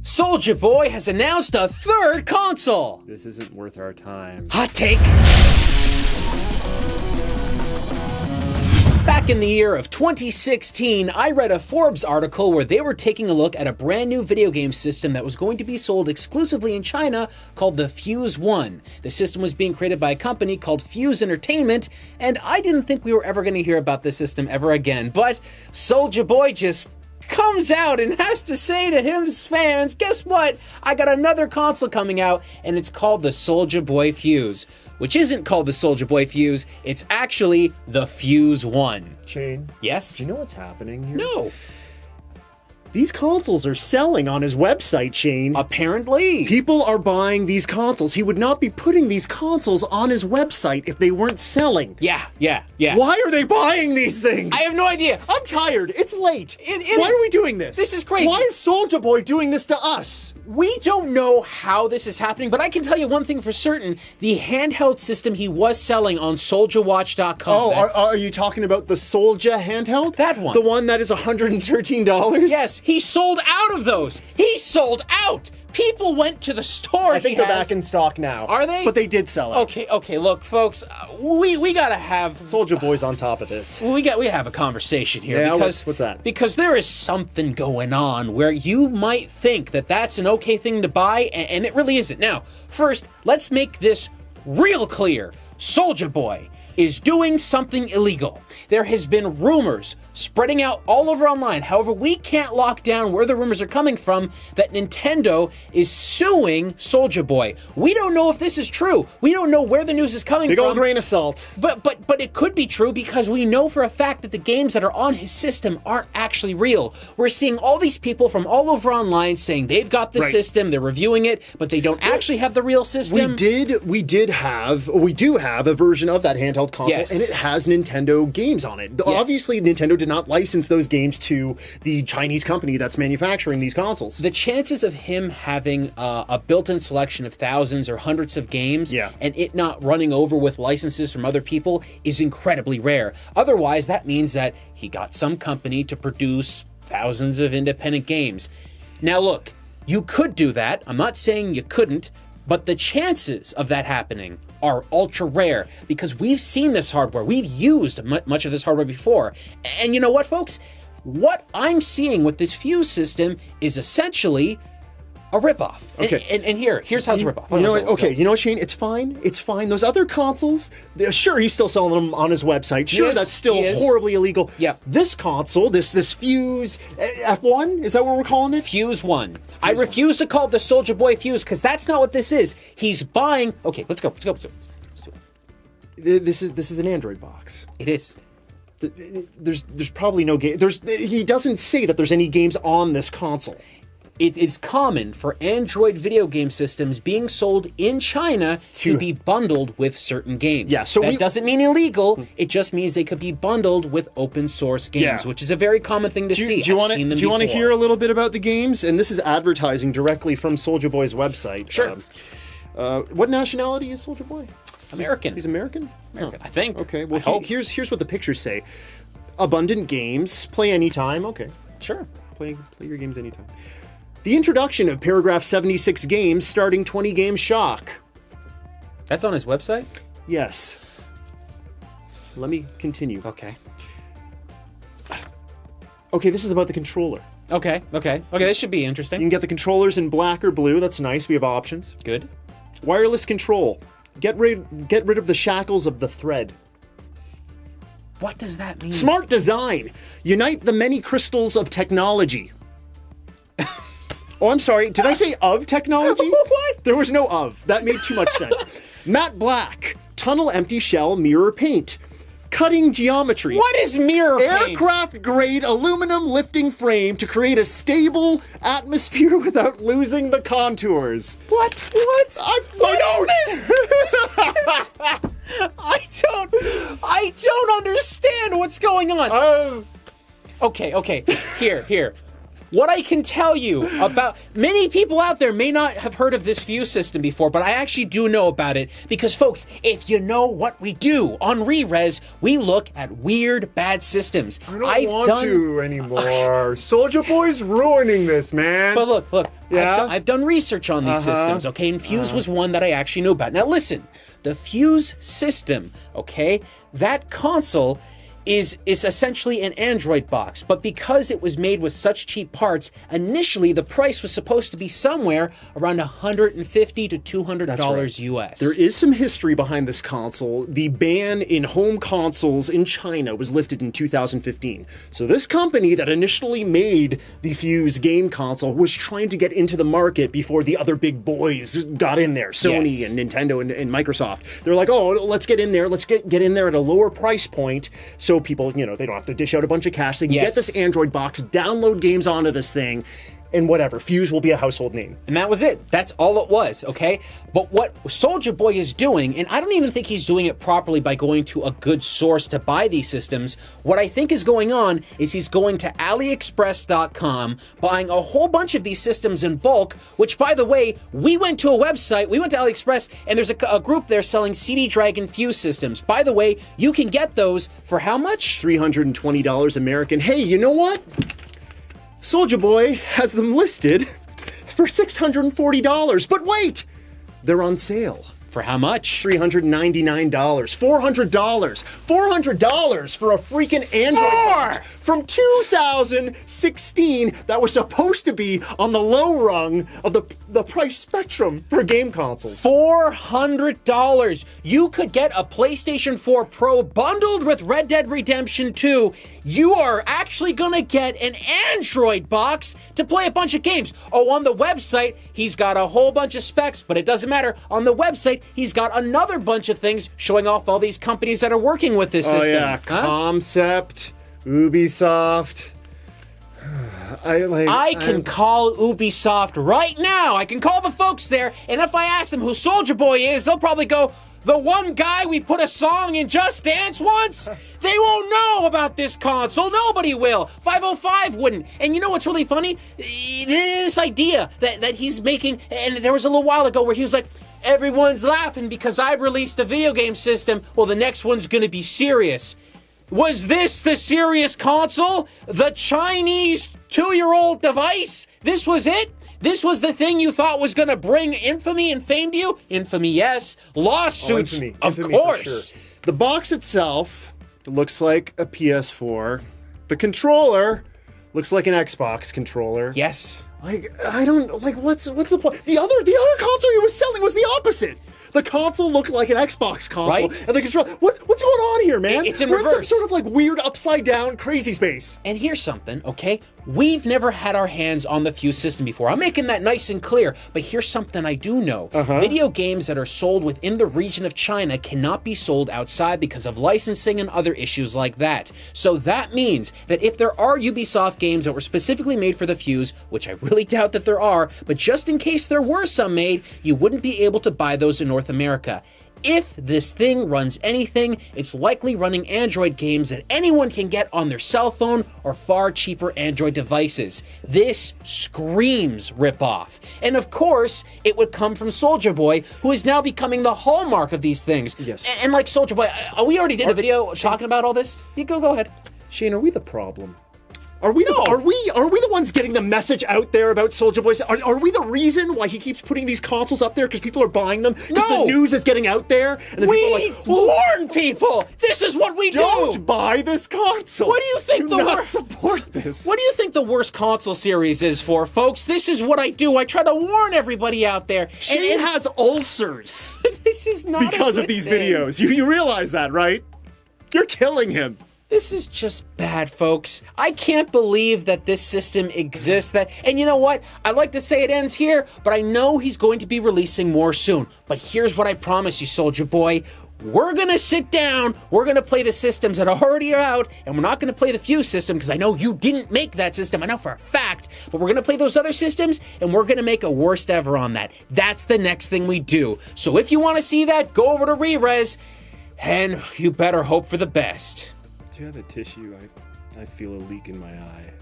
SouljaBoy has announced a third console! This isn't worth our time. Hot take! Back in the year of 2016, I read a Forbes article where they were taking a look at a brand new video game system that was going to be sold exclusively in China called the Fuze 1. The system was being created by a company called Fuze Entertainment, and I didn't think we were ever going to hear about this system ever again, but SouljaBoy just comes out and has to say to his fans, guess what? I got another console coming out, and it's called the SouljaBoy Fuze. Which isn't called the SouljaBoy Fuze, it's actually the Fuze 1. Shane? Yes? Do you know what's happening here? No. These consoles are selling on his website, Shane. Apparently. People are buying these consoles. He would not be putting these consoles on his website if they weren't selling. Yeah. Why are they buying these things? I have no idea. I'm tired. It's late. Why are we doing this? This is crazy. Why is SouljaBoy doing this to us? We don't know how this is happening, but I can tell you one thing for certain. The handheld system he was selling on SouljaWatch.com. Oh, are you talking about the Soulja handheld? That one. The one that is $113? Yes, he sold out of those. He sold out. People went to the store. I think they're back in stock now. Are they? But they did sell out. Okay, look, folks, we gotta have... SouljaBoy's on top of this. We have a conversation here. Yeah, because, what's that? Because there is something going on where you might think that that's an okay thing to buy, and it really isn't. Now, first, let's make this real clear. SouljaBoy is doing something illegal. There has been rumors spreading out all over online. However, we can't lock down where the rumors are coming from that Nintendo is suing SouljaBoy. We don't know if this is true. We don't know where the news is coming from. Big old grain of salt. But it could be true because we know for a fact that the games that are on his system aren't actually real. We're seeing all these people from all over online saying they've got the system, they're reviewing it, but they don't actually have the real system. We do have a version of that handheld console, and it has Nintendo games on it. Obviously, Nintendo did not license those games to the Chinese company that's manufacturing these consoles. The chances of him having a built-in selection of thousands or hundreds of games and it not running over with licenses from other people is incredibly rare. Otherwise, that means that he got some company to produce thousands of independent games. Now look, you could do that. I'm not saying you couldn't, but the chances of that happening are ultra rare because we've seen this hardware. We've used much of this hardware before. And you know what, folks? What I'm seeing with this Fuze system is essentially a ripoff. Okay. And here's how it's a ripoff. You know what? Okay, you know what, Shane? It's fine. It's fine. Those other consoles, sure, he's still selling them on his website. Sure, that's still horribly illegal. Yeah. This console, this Fuze F1, is that what we're calling it? Fuze 1. I refuse to call it the SouljaBoy Fuze because that's not what this is. He's buying... Okay, let's go. Let's do it. This is an Android box. It is. There's probably no game. He doesn't say that there's any games on this console. It is common for Android video game systems being sold in China to be bundled with certain games. Yeah, so that doesn't mean illegal. It just means they could be bundled with open source games, which is a very common thing to see. Do you want to hear a little bit about the games? And this is advertising directly from SouljaBoy's website. Sure. What nationality is SouljaBoy? American. He's American? American, I think. Okay, well, here's what the pictures say. Abundant games, play anytime. Okay. Sure. Play your games anytime. The introduction of paragraph 76 games starting 20 games shock. That's on his website? Yes. Let me continue. Okay. Okay, this is about the controller. Okay, this should be interesting. You can get the controllers in black or blue. That's nice. We have options. Good. Wireless control. Get rid of the shackles of the thread. What does that mean? Smart design. Unite the many crystals of technology. Oh, I'm sorry. Did I say of technology? What? There was no of. That made too much sense. Matte black. Tunnel empty shell mirror paint. Cutting geometry. What is mirror paint? Aircraft-grade aluminum lifting frame to create a stable atmosphere without losing the contours. What? I don't understand what's going on. Okay. Here. What I can tell you about... Many people out there may not have heard of this Fuze system before, but I actually do know about it because, folks, if you know what we do on Rerez, we look at weird, bad systems. I don't want to anymore. SouljaBoy's ruining this, man. But look, Yeah? I've done research on these systems, okay? And Fuze was one that I actually knew about. Now listen, the Fuze system, okay, that console is essentially an Android box, but because it was made with such cheap parts, initially the price was supposed to be somewhere around $150 to $200 US. There is some history behind this console. The ban in home consoles in China was lifted in 2015. So this company that initially made the Fuze game console was trying to get into the market before the other big boys got in there, Sony and Nintendo and Microsoft. They're like, oh, let's get in there. Let's get in there at a lower price point so people, they don't have to dish out a bunch of cash. They can get this Android box, download games onto this thing, and whatever. Fuze will be a household name. And that was it. That's all it was, okay? But what SouljaBoy is doing, and I don't even think he's doing it properly by going to a good source to buy these systems, what I think is going on is he's going to AliExpress.com, buying a whole bunch of these systems in bulk, which, by the way, we went to a website, we went to AliExpress, and there's a group there selling CD Dragon Fuze systems. By the way, you can get those for how much? $320 American. Hey, you know what? SouljaBoy has them listed for $640, but wait! They're on sale. For how much? $399. $400. $400 for a freaking Android box from 2016 that was supposed to be on the low rung of the price spectrum for game consoles. $400. You could get a PlayStation 4 Pro bundled with Red Dead Redemption 2. You are actually gonna get an Android box to play a bunch of games. Oh, on the website, he's got a whole bunch of specs, but it doesn't matter. On the website, he's got another bunch of things showing off all these companies that are working with this system. Oh yeah, Concept, Ubisoft. I can call Ubisoft right now. I can call the folks there, and if I ask them who SouljaBoy is, they'll probably go, the one guy we put a song in Just Dance once? They won't know about this console. Nobody will. 505 wouldn't. And you know what's really funny? This idea that he's making, and there was a little while ago where he was like, everyone's laughing because I released a video game system. Well, the next one's going to be serious. Was this the serious console? The Chinese 2-year-old device? This was it? This was the thing you thought was going to bring infamy and fame to you? Infamy, yes. Lawsuits, of course. Sure. The box itself looks like a PS4. The controller looks like an Xbox controller. Yes. What's the point? The other console he was selling was the opposite. The console looked like an Xbox console, right? And the controller. What's going on here, man? It's in We're reverse. in some sort of like weird upside down crazy space. And here's something, okay? We've never had our hands on the Fuze system before. I'm making that nice and clear, but here's something I do know. Video games that are sold within the region of China cannot be sold outside because of licensing and other issues like that. So that means that if there are Ubisoft games that were specifically made for the Fuze, which I really doubt that there are, but just in case there were some made, you wouldn't be able to buy those in North America. If this thing runs anything, it's likely running Android games that anyone can get on their cell phone or far cheaper Android devices. This screams ripoff. And of course, it would come from SouljaBoy, who is now becoming the hallmark of these things. Yes. And like SouljaBoy, we already did a video talking about all this. You go ahead. Shane, are we the problem? Are we the ones getting the message out there about SouljaBoy? Are we the reason why he keeps putting these consoles up there because people are buying them? Because the news is getting out there, and then people are like, warn people. This is what we don't buy this console. What do you think do not support this? What do you think the worst console series is for, folks? This is what I do. I try to warn everybody out there. Shane has ulcers. This is not because of these videos. You realize that, right? You're killing him. This is just bad, folks. I can't believe that this system exists. And you know what? I'd like to say it ends here, but I know he's going to be releasing more soon. But here's what I promise you, SouljaBoy. We're gonna sit down, we're gonna play the systems that are already out, and we're not gonna play the Fuze system, because I know you didn't make that system, I know for a fact, but we're gonna play those other systems, and we're gonna make a worst ever on that. That's the next thing we do. So if you wanna see that, go over to Rerez, and you better hope for the best. Do you have a tissue? I feel a leak in my eye.